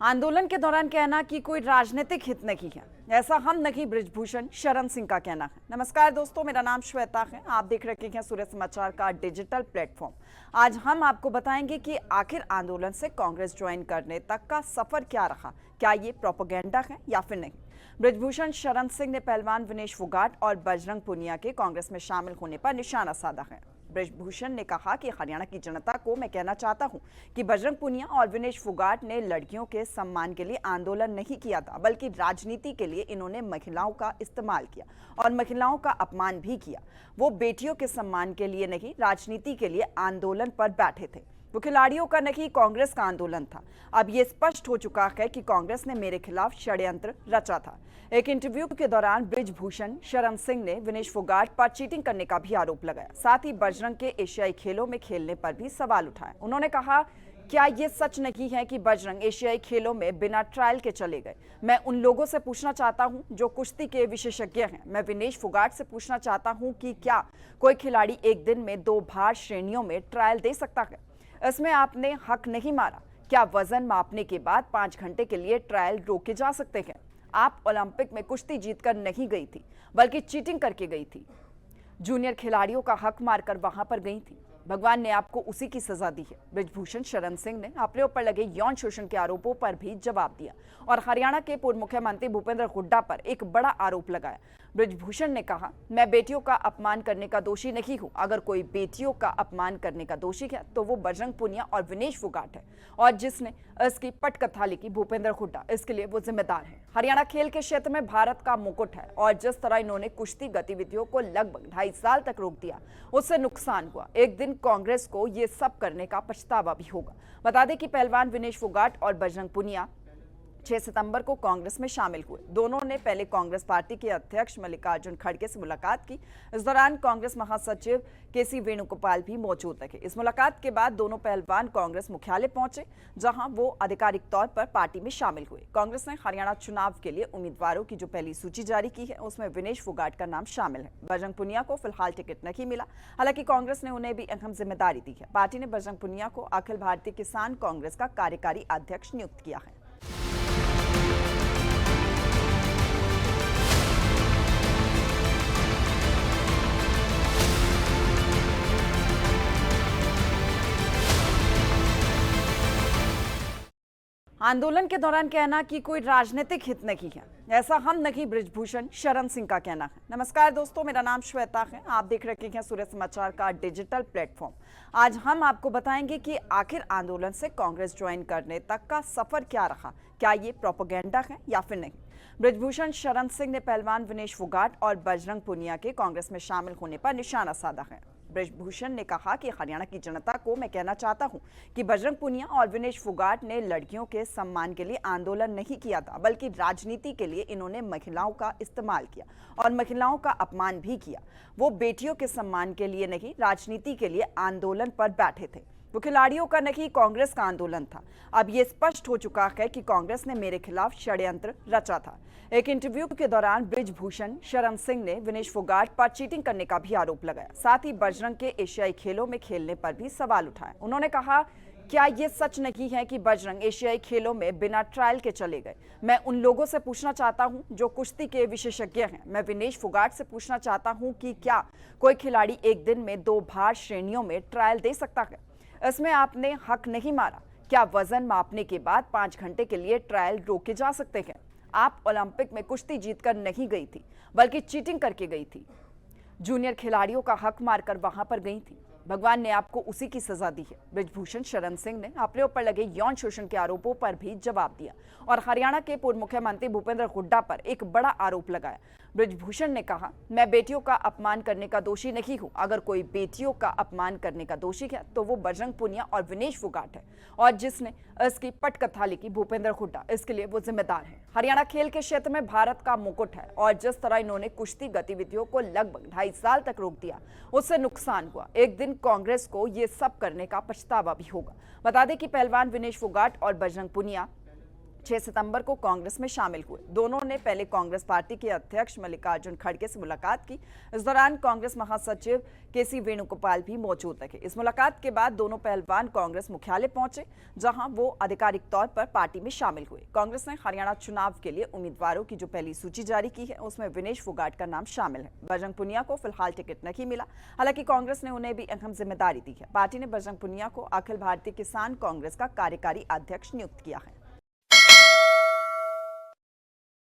आंदोलन के दौरान कहना कि कोई राजनीतिक हित नहीं है, ऐसा हम नहीं बृजभूषण शरण सिंह का कहना है। नमस्कार दोस्तों, मेरा नाम श्वेता है। आप देख रहे हैं सूर्य समाचार का डिजिटल प्लेटफॉर्म। आज हम आपको बताएंगे कि आखिर आंदोलन से कांग्रेस ज्वाइन करने तक का सफर क्या रहा, क्या ये प्रोपेगेंडा है या फिर नहीं। बृजभूषण शरण सिंह ने पहलवान विनेश फोगाट और बजरंग पुनिया के कांग्रेस में शामिल होने पर निशाना साधा है। बृजभूषण ने कहा कि हरियाणा की जनता को मैं कहना चाहता हूं कि बजरंग पुनिया और विनेश फोगाट ने लड़कियों के सम्मान के लिए आंदोलन नहीं किया था, बल्कि राजनीति के लिए इन्होंने महिलाओं का इस्तेमाल किया और महिलाओं का अपमान भी किया। वो बेटियों के सम्मान के लिए नहीं, राजनीति के लिए आंदोलन पर बैठे थे। वो खिलाड़ियों का नहीं, कांग्रेस का आंदोलन था। अब ये स्पष्ट हो चुका है कि कांग्रेस ने मेरे खिलाफ षड्यंत्र रचा था। एक इंटरव्यू के दौरान बृजभूषण शरण सिंह ने विनेश फोगाट पर चीटिंग करने का भी आरोप लगाया। साथ ही बजरंग के एशियाई खेलों में खेलने पर भी सवाल उठाए। उन्होंने कहा, क्या ये सच नहीं है कि बजरंग एशियाई खेलों में बिना ट्रायल के चले गए? मैं उन लोगों से पूछना चाहता हूं जो कुश्ती के विशेषज्ञ हैं। मैं विनेश फोगाट से पूछना चाहता हूं कि क्या कोई खिलाड़ी एक दिन में 2 भार श्रेणियों में ट्रायल दे सकता है? इसमें आपने हक नहीं मारा। क्या वजन मापने के बाद 5 घंटे के लिए ट्रायल रोके जा सकते हैं? आप ओलंपिक में कुश्ती जीतकर नहीं गई थी, बल्कि चीटिंग करके गई थी। जूनियर खिलाड़ियों का हक मारकर वहां पर गई थी। भगवान ने आपको उसी की सजा दी है। बृजभूषण शरण सिंह ने अपने ऊपर लगे यौन शोषण के आरोपों पर भी जवाब दिया और हरियाणा के पूर्व मुख्यमंत्री भूपेंद्र हुड्डा पर एक बड़ा आरोप लगाया। बृजभूषण ने कहा, मैं बेटियों का अपमान करने का दोषी नहीं हूं। अगर कोई बेटियों का अपमान करने का दोषी है तो वो बजरंग पुनिया और विनेश फोगाट है, और जिसने इसकी पटकथा लिखी भूपेंद्र हुड्डा, इसके लिए वो जिम्मेदार है। हरियाणा खेल के क्षेत्र में भारत का मुकुट है, और जिस तरह इन्होंने कुश्ती गतिविधियों को लगभग 2.5 साल तक रोक दिया, उससे नुकसान हुआ। एक दिन कांग्रेस को ये सब करने का पछतावा भी होगा। बता दें कि पहलवान विनेश फोगाट और बजरंग पुनिया 6 सितंबर को कांग्रेस में शामिल हुए। दोनों ने पहले कांग्रेस पार्टी के अध्यक्ष मल्लिकार्जुन खड़गे से मुलाकात की। इस दौरान कांग्रेस महासचिव केसी वेणुगोपाल भी मौजूद रहे। इस मुलाकात के बाद दोनों पहलवान कांग्रेस मुख्यालय पहुंचे, जहां वो आधिकारिक तौर पर पार्टी में शामिल हुए। कांग्रेस ने हरियाणा चुनाव के लिए उम्मीदवारों की जो पहली सूची जारी की है, उसमें विनेश फोगाट का नाम शामिल है। बजरंग पुनिया को फिलहाल टिकट नहीं मिला, हालांकि कांग्रेस ने उन्हें भी अहम जिम्मेदारी दी है। पार्टी ने बजरंग पुनिया को अखिल भारतीय किसान कांग्रेस का कार्यकारी अध्यक्ष नियुक्त किया है। आंदोलन के दौरान कहना कि कोई राजनीतिक हित नहीं है, ऐसा हम नहीं बृजभूषण शरण सिंह का कहना है। नमस्कार दोस्तों, मेरा नाम श्वेता है। आप देख रहे हैं सूर्य समाचार का डिजिटल प्लेटफॉर्म। आज हम आपको बताएंगे कि आखिर आंदोलन से कांग्रेस ज्वाइन करने तक का सफर क्या रहा, क्या ये प्रोपेगेंडा है या फिर नहीं। बृजभूषण शरण सिंह ने पहलवान विनेश फोगाट और बजरंग पुनिया के कांग्रेस में शामिल होने पर निशाना साधा है। बृजभूषण ने कहा कि हरियाणा की जनता को मैं कहना चाहता हूं कि बजरंग पुनिया और विनेश फोगाट ने लड़कियों के सम्मान के लिए आंदोलन नहीं किया था, बल्कि राजनीति के लिए इन्होंने महिलाओं का इस्तेमाल किया और महिलाओं का अपमान भी किया। वो बेटियों के सम्मान के लिए नहीं, राजनीति के लिए आंदोलन पर बैठे थे। वो खिलाड़ियों का नहीं, कांग्रेस का आंदोलन था। अब ये स्पष्ट हो चुका है कि कांग्रेस ने मेरे खिलाफ षड्यंत्र रचा था। एक इंटरव्यू के दौरान बृजभूषण शरण सिंह ने विनेश फोगाट पर चीटिंग करने का भी आरोप लगाया। साथ ही बजरंग के एशियाई खेलों में खेलने पर भी सवाल उठाए। उन्होंने कहा, क्या ये सच नहीं है कि बजरंग एशियाई खेलों में बिना ट्रायल के चले गए? मैं उन लोगों से पूछना चाहता हूं जो कुश्ती के विशेषज्ञ हैं। मैं विनेश फोगाट से पूछना चाहता हूं कि क्या कोई खिलाड़ी एक दिन में 2 भार श्रेणियों में ट्रायल दे सकता है? इसमें आपने हक नहीं मारा। क्या वजन मापने के बाद 5 घंटे के लिए ट्रायल रोके जा सकते हैं? आप ओलंपिक में कुश्ती जीतकर नहीं गई थी, बल्कि चीटिंग करके गई थी। जूनियर खिलाड़ियों का हक मारकर वहां पर गई थी। भगवान ने आपको उसी की सजा दी है। बृजभूषण शरण सिंह ने अपने ऊपर लगे यौन शोषण के आरोपों पर भी जवाब दिया और हरियाणा के पूर्व मुख्यमंत्री भूपेंद्र हुड्डा पर एक बड़ा आरोप लगाया। बृजभूषण ने कहा, मैं बेटियों का अपमान करने का दोषी नहीं हूं। अगर कोई बेटियों का अपमान करने का दोषी है तो वो बजरंग पुनिया और विनेश फोगाट है, और जिसने इसकी पटकथा लिखी भूपेंद्र हुड्डा, इसके लिए वो जिम्मेदार है। हरियाणा खेल के क्षेत्र में भारत का मुकुट है, और जिस तरह इन्होंने कुश्ती गतिविधियों को लगभग 2.5 साल तक रोक दिया, उससे नुकसान हुआ। एक दिन कांग्रेस को ये सब करने का पछतावा भी होगा। बता दें कि पहलवान विनेश फोगाट और बजरंग पुनिया 6 सितंबर को कांग्रेस में शामिल हुए। दोनों ने पहले कांग्रेस पार्टी के अध्यक्ष मल्लिकार्जुन खड़गे से मुलाकात की। इस दौरान कांग्रेस महासचिव केसी वेणुगोपाल भी मौजूद रहे। इस मुलाकात के बाद दोनों पहलवान कांग्रेस मुख्यालय पहुंचे, जहां वो आधिकारिक तौर पर पार्टी में शामिल हुए। कांग्रेस ने हरियाणा चुनाव के लिए उम्मीदवारों की जो पहली सूची जारी की है, उसमें विनेश फोगाट का नाम शामिल है। बजरंग पुनिया को फिलहाल टिकट नहीं मिला, हालांकि कांग्रेस ने उन्हें भी अहम जिम्मेदारी दी है। पार्टी ने बजरंग पुनिया को अखिल भारतीय किसान कांग्रेस का कार्यकारी अध्यक्ष नियुक्त किया है।